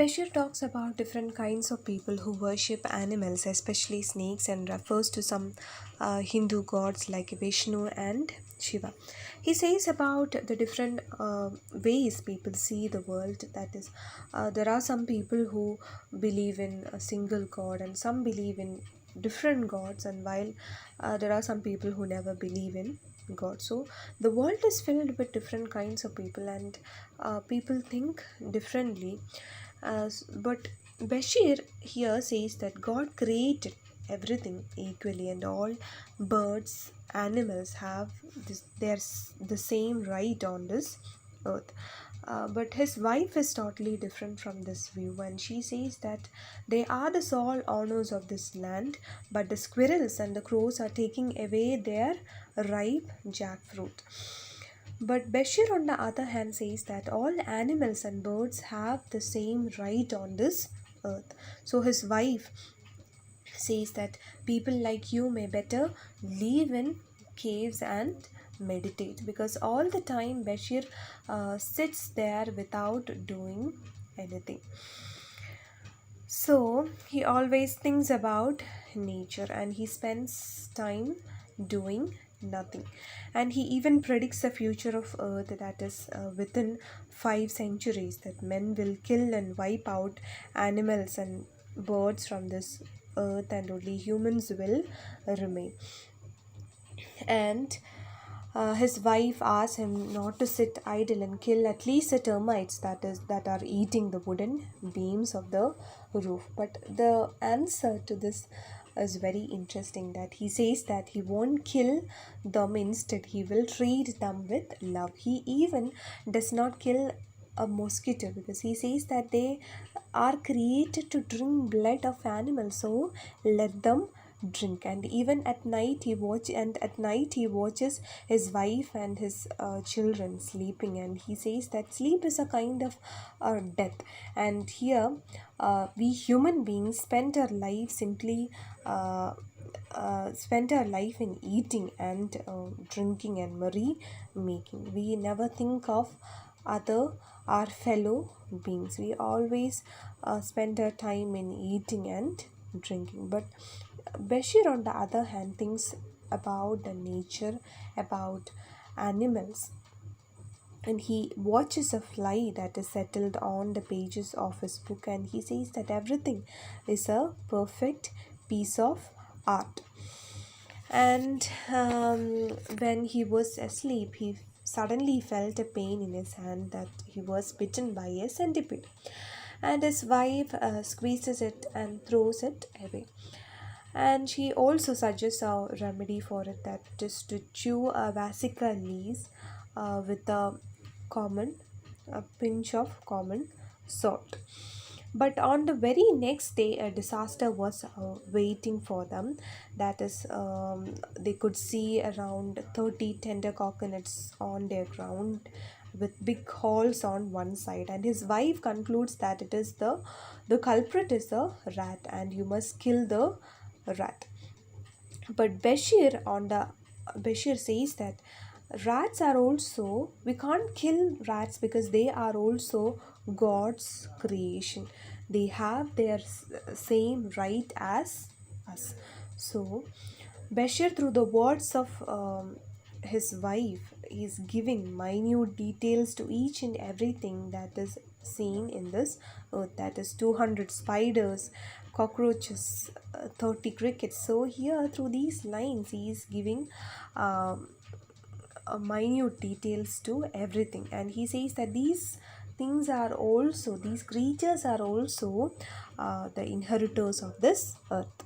Basheer talks about different kinds of people who worship animals, especially snakes, and refers to some Hindu gods like Vishnu and Shiva. He says about the different ways people see the world. That is, there are some people who believe in a single god, and some believe in different gods, and while there are some people who never believe in God. So the world is filled with different kinds of people, and people think differently. But Bashir here says that God created everything equally, and all birds, animals have the same right on this earth. But his wife is totally different from this view, and she says that they are the sole owners of this land, but the squirrels and the crows are taking away their ripe jackfruit. But Bashir, on the other hand, says that all animals and birds have the same right on this earth. So his wife says that people like you may better live in caves and meditate, because all the time Bashir sits there without doing anything. So he always thinks about nature, and he spends time doing nothing. And he even predicts the future of Earth, that is, within 5 centuries, that men will kill and wipe out animals and birds from this earth, and only humans will remain. And his wife asks him not to sit idle and kill at least the termites that are eating the wooden beams of the roof. But the answer to this is very interesting, that he says that he won't kill them, instead he will treat them with love. He even does not kill a mosquito, because he says that they are created to drink blood of animals, so let them drink. And even at night he watches his wife and his children sleeping, and he says that sleep is a kind of death. And here we human beings spend our life in eating and drinking and merry making. We never think of other our fellow beings. We always spend our time in eating and drinking. But Bashir, on the other hand, thinks about the nature, about animals, and he watches a fly that is settled on the pages of his book, and he says that everything is a perfect piece of art. And when he was asleep, he suddenly felt a pain in his hand, that he was bitten by a centipede. And his wife squeezes it and throws it away. And she also suggests a remedy for it, that is to chew a vasica leaves with a pinch of common salt. But on the very next day, a disaster was waiting for them. That is, they could see around 30 tender coconuts on their ground with big holes on one side. And his wife concludes that the culprit is a rat, and you must kill the rat. But Bashir says that rats are also, we can't kill rats because they are also God's creation. They have their same right as us. So Bashir, through the words of his wife, is giving minute details to each and everything that is seen in this earth. That is 200 spiders, cockroaches, 30 crickets. So here, through these lines, he is giving minute details to everything, and he says that these creatures are also the inheritors of this earth.